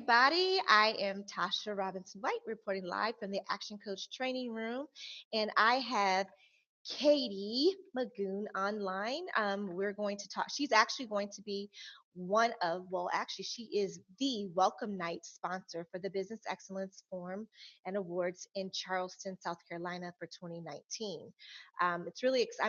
everybody. I am Tasha Robinson White, reporting live from the Action Coach training room, and I have Katie Magoon online. We're going to talk. She's actually going to be actually, she is the Welcome Night sponsor for the Business Excellence Forum and Awards in Charleston, South Carolina for 2019. I'm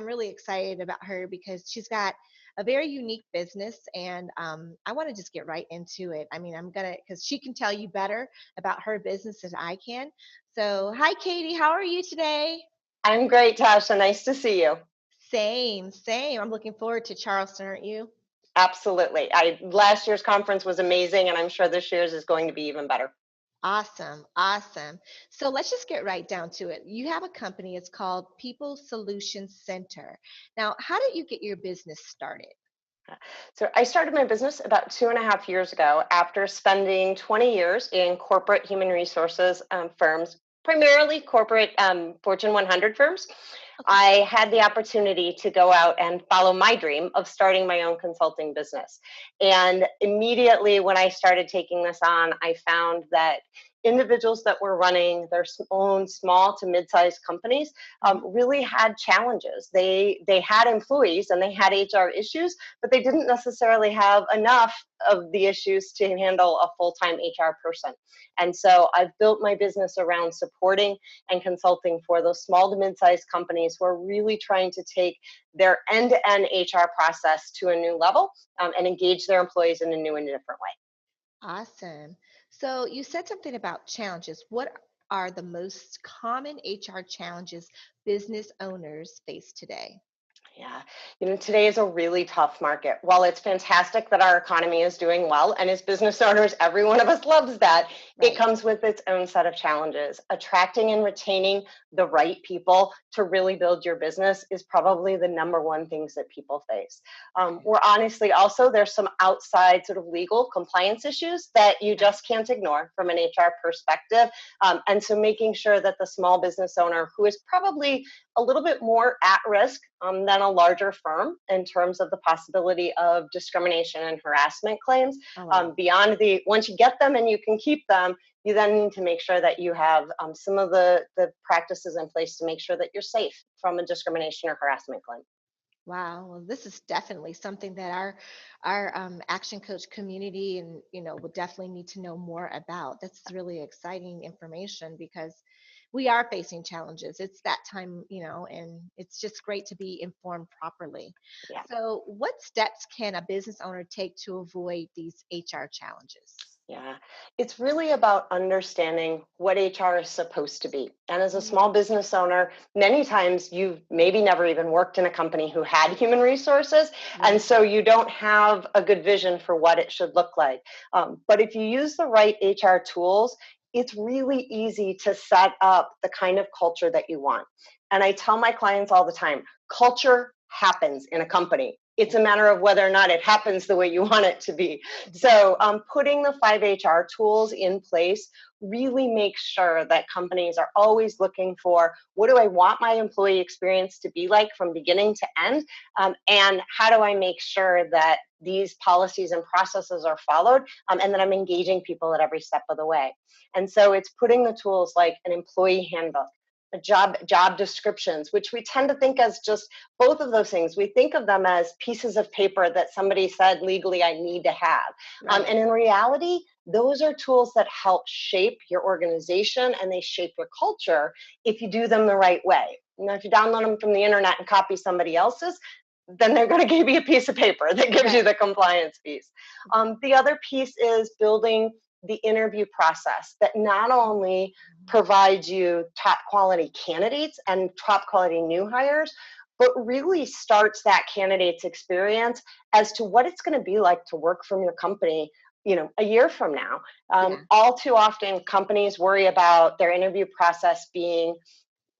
really excited about her because she's got a very unique business, and I want to just get right into it. I mean, because she can tell you better about her business than I can. So, hi, Katie. How are you today? I'm great, Tasha. Nice to see you. Same, same. I'm looking forward to Charleston, aren't you? Absolutely. I Last year's conference was amazing, and I'm sure this year's is going to be even better. Awesome, awesome. So let's just get right down to it. You have a company, it's called People Solutions Center. Now, how did you get your business started? So I started my business about 2.5 years ago after spending 20 years in corporate human resources firms, primarily corporate Fortune 100 firms. Okay. I had the opportunity to go out and follow my dream of starting my own consulting business. And immediately when I started taking this on, I found that individuals that were running their own small to mid-sized companies Mhm. really had challenges. They had employees and they had HR issues, but they didn't necessarily have enough of the issues to handle a full-time HR person. And so I've built my business around supporting and consulting for those small to mid-sized companies who are really trying to take their end-to-end HR process to a new level and engage their employees in a new and different way. Awesome. So you said something about challenges. What are the most common HR challenges business owners face today? Yeah, today is a really tough market. While it's fantastic that our economy is doing well, and as business owners, every one of us loves that, it Right. comes with its own set of challenges. Attracting and retaining the right people to really build your business is probably the number one things that people face. Okay. We're honestly also, there's some outside sort of legal compliance issues that you Right. just can't ignore from an HR perspective. And so making sure that the small business owner who is probably a little bit more at risk than a larger firm in terms of the possibility of discrimination and harassment claims. Oh, wow. Beyond once you get them and you can keep them, you then need to make sure that you have some of the practices in place to make sure that you're safe from a discrimination or harassment claim. Wow. Well, this is definitely something that our action coach community and will definitely need to know more about. That's really exciting information because we are facing challenges. It's that time, and it's just great to be informed properly. Yeah. So, what steps can a business owner take to avoid these HR challenges? Yeah, it's really about understanding what HR is supposed to be. And as a Mhm. small business owner, many times you've maybe never even worked in a company who had human resources. And Right. so you don't have a good vision for what it should look like. But if you use the right HR tools, it's really easy to set up the kind of culture that you want. And I tell my clients all the time, culture happens in a company. It's Yeah. a matter of whether or not it happens the way you want it to be. So, Exactly. putting the 5HR tools in place really makes sure that companies are always looking for what do I want my employee experience to be like from beginning to end? And how do I make sure that these policies and processes are followed and that I'm engaging people at every step of the way? And so, it's putting the tools like an employee handbook. Job descriptions, which we tend to think as just both of those things. We think of them as pieces of paper that somebody said legally I need to have. Right. And in reality, those are tools that help shape your organization and they shape your culture if you do them the right way. Now, if you download them from the internet and copy somebody else's, then they're going to give you a piece of paper that gives you Right. the compliance piece. The other piece is building the interview process that not only provides you top quality candidates and top quality new hires, but really starts that candidate's experience as to what it's going to be like to work from your company a year from now. Yeah. All too often companies worry about their interview process being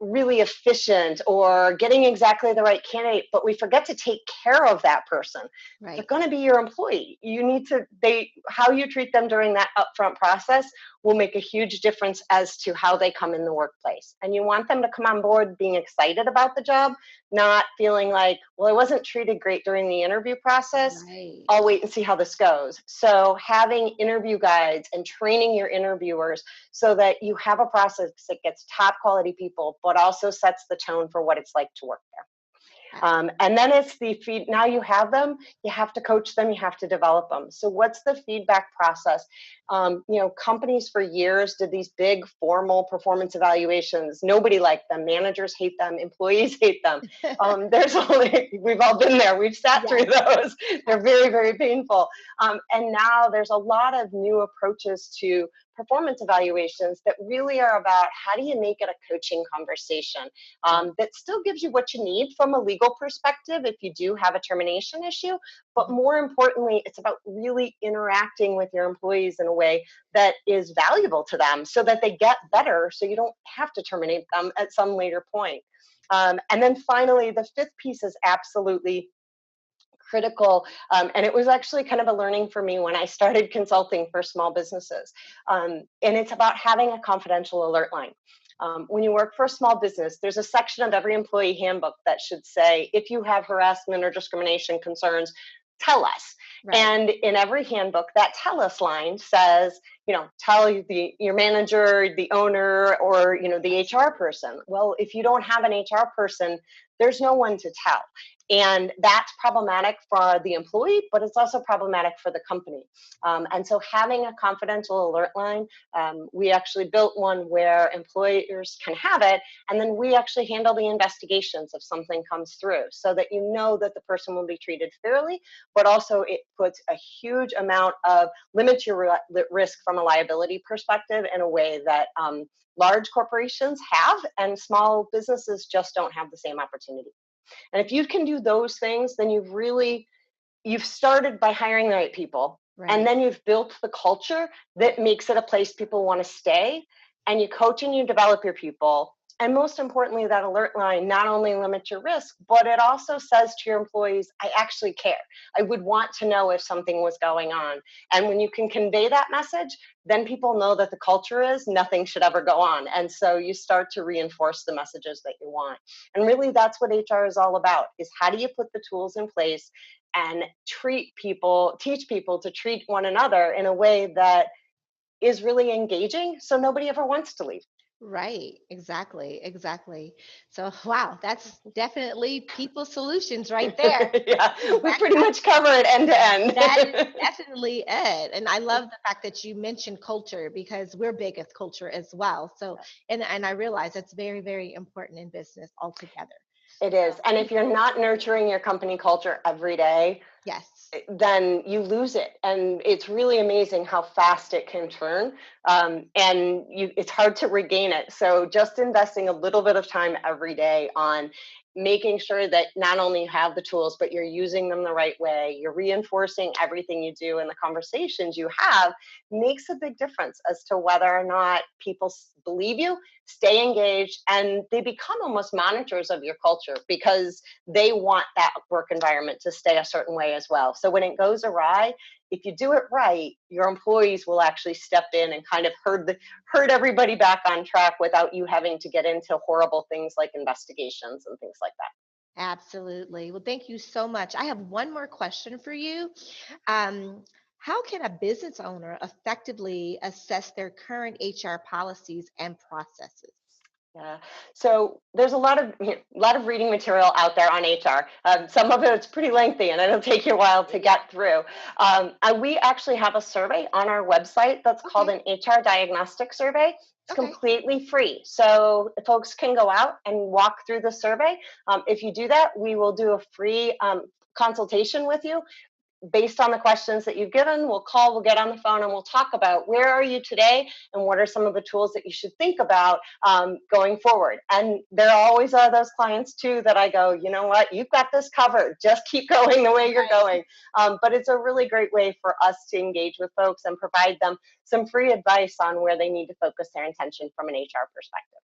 really efficient or getting exactly the right candidate, but we forget to take care of that person. They're Right. going to be your employee. You need to, how you treat them during that upfront process will make a huge difference as to how they come in the workplace. And you want them to come on board being excited about the job, not feeling like, well, I wasn't treated great during the interview process. Right. I'll wait and see how this goes. So having interview guides and training your interviewers so that you have a process that gets top quality people, but also sets the tone for what it's like to work there. And then it's the feed. Now you have them, you have to coach them, you have to develop them. So what's the feedback process? Companies for years did these big formal performance evaluations. Nobody liked them. Managers hate them. Employees hate them. We've all been there. We've sat through Yes. those. They're very, very painful. And now there's a lot of new approaches to performance evaluations that really are about how do you make it a coaching conversation that still gives you what you need from a legal perspective if you do have a termination issue. But more importantly, it's about really interacting with your employees in a way that is valuable to them so that they get better so you don't have to terminate them at some later point. And then finally, the fifth piece is absolutely critical. And it was actually kind of a learning for me when I started consulting for small businesses. And it's about having a confidential alert line. When you work for a small business, there's a section of every employee handbook that should say, if you have harassment or discrimination concerns, tell us. Right. And in every handbook, that tell us line says, tell your manager, the owner, or, the HR person. Well, if you don't have an HR person, there's no one to tell. And that's problematic for the employee, but it's also problematic for the company. And so having a confidential alert line, we actually built one where employers can have it, and then we actually handle the investigations if something comes through so that you know that the person will be treated fairly, but also it puts a huge amount of limits your risk from a liability perspective in a way that large corporations have, and small businesses just don't have the same opportunity. And if you can do those things, then you've started by hiring the right people. And Right. then you've built the culture that makes it a place people want to stay. And you coach and you develop your people. And most importantly, that alert line not only limits your risk, but it also says to your employees, I actually care. I would want to know if something was going on. And when you can convey that message, then people know that the culture is nothing should ever go on. And so you start to reinforce the messages that you want. And really, that's what HR is all about, is how do you put the tools in place and teach people to treat one another in a way that is really engaging so nobody ever wants to leave. Right. Exactly. Exactly. So, wow, that's definitely people solutions right there. Yeah, we That, pretty much cover it end to that is end. definitely it. And I love the fact that you mentioned culture because we're big with culture as well. So, and I realize it's very, very important in business altogether. It So, is. And if you're people, not nurturing your company culture every day, yes. then you lose it. And it's really amazing how fast it can turn. It's hard to regain it. So just investing a little bit of time every day on making sure that not only you have the tools, but you're using them the right way, you're reinforcing everything you do and the conversations you have makes a big difference as to whether or not people believe you, stay engaged, and they become almost monitors of your culture because they want that work environment to stay a certain way as well. So when it goes awry, if you do it right, your employees will actually step in and kind of herd everybody back on track without you having to get into horrible things like investigations and things like that. Absolutely. Well, thank you so much. I have one more question for you. Um, how can a business owner effectively assess their current HR policies and processes? Yeah. So there's a lot of reading material out there on HR. Some of it's pretty lengthy, and it'll take you a while to Yeah. get through. We actually have a survey on our website that's called Okay. an HR diagnostic survey. It's Okay. completely free, so folks can go out and walk through the survey. If you do that, we will do a free consultation with you based on the questions that you've given. We'll get on the phone, and we'll talk about where are you today and what are some of the tools that you should think about going forward. And there always are those clients too that I go, you know what, you've got this covered. Just keep going the way you're Right. going. But it's a really great way for us to engage with folks and provide them some free advice on where they need to focus their intention from an HR perspective.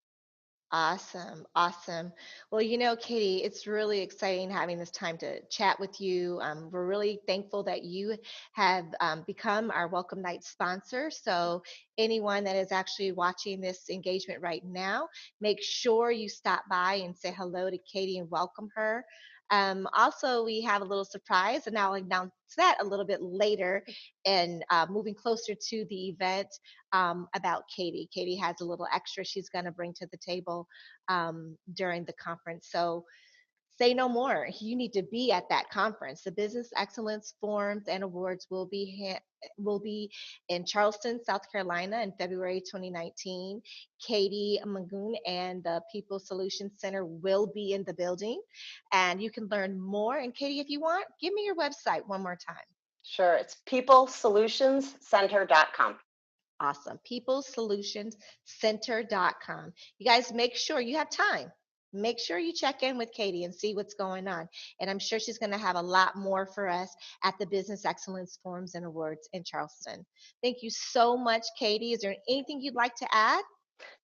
Awesome. Awesome. Well, Katie, it's really exciting having this time to chat with you. We're really thankful that you have become our Welcome Night sponsor. So, anyone that is actually watching this engagement right now, make sure you stop by and say hello to Katie and welcome her. Also, we have a little surprise, and I'll announce that a little bit later and moving closer to the event about Katie. Katie has a little extra she's going to bring to the table during the conference. So say no more. You need to be at that conference. The Business Excellence Forums and Awards will be in Charleston, South Carolina in February 2019. Katie Magoon and the People Solutions Center will be in the building, and you can learn more. And Katie, if you want, give me your website one more time. Sure, it's peoplesolutionscenter.com. Awesome. PeopleSolutionsCenter.com. You guys make sure you have time. Make sure you check in with Katie and see what's going on. And I'm sure she's going to have a lot more for us at the Business Excellence Forums and Awards in Charleston. Thank you so much, Katie. Is there anything you'd like to add?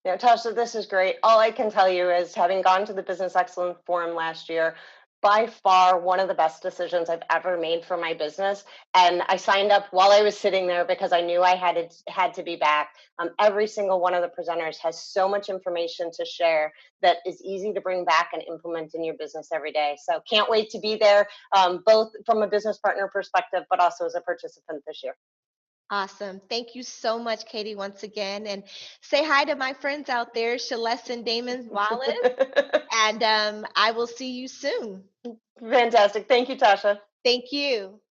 Yeah, Tasha, this is great. All I can tell you is having gone to the Business Excellence Forum last year, by far one of the best decisions I've ever made for my business. And I signed up while I was sitting there because I knew I had to be back. Every single one of the presenters has so much information to share that is easy to bring back and implement in your business every day. So can't wait to be there, both from a business partner perspective, but also as a participant this year. Awesome. Thank you so much, Katie, once again. And say hi to my friends out there, Celeste and Damon Wallace. And I will see you soon. Fantastic. Thank you, Tasha. Thank you.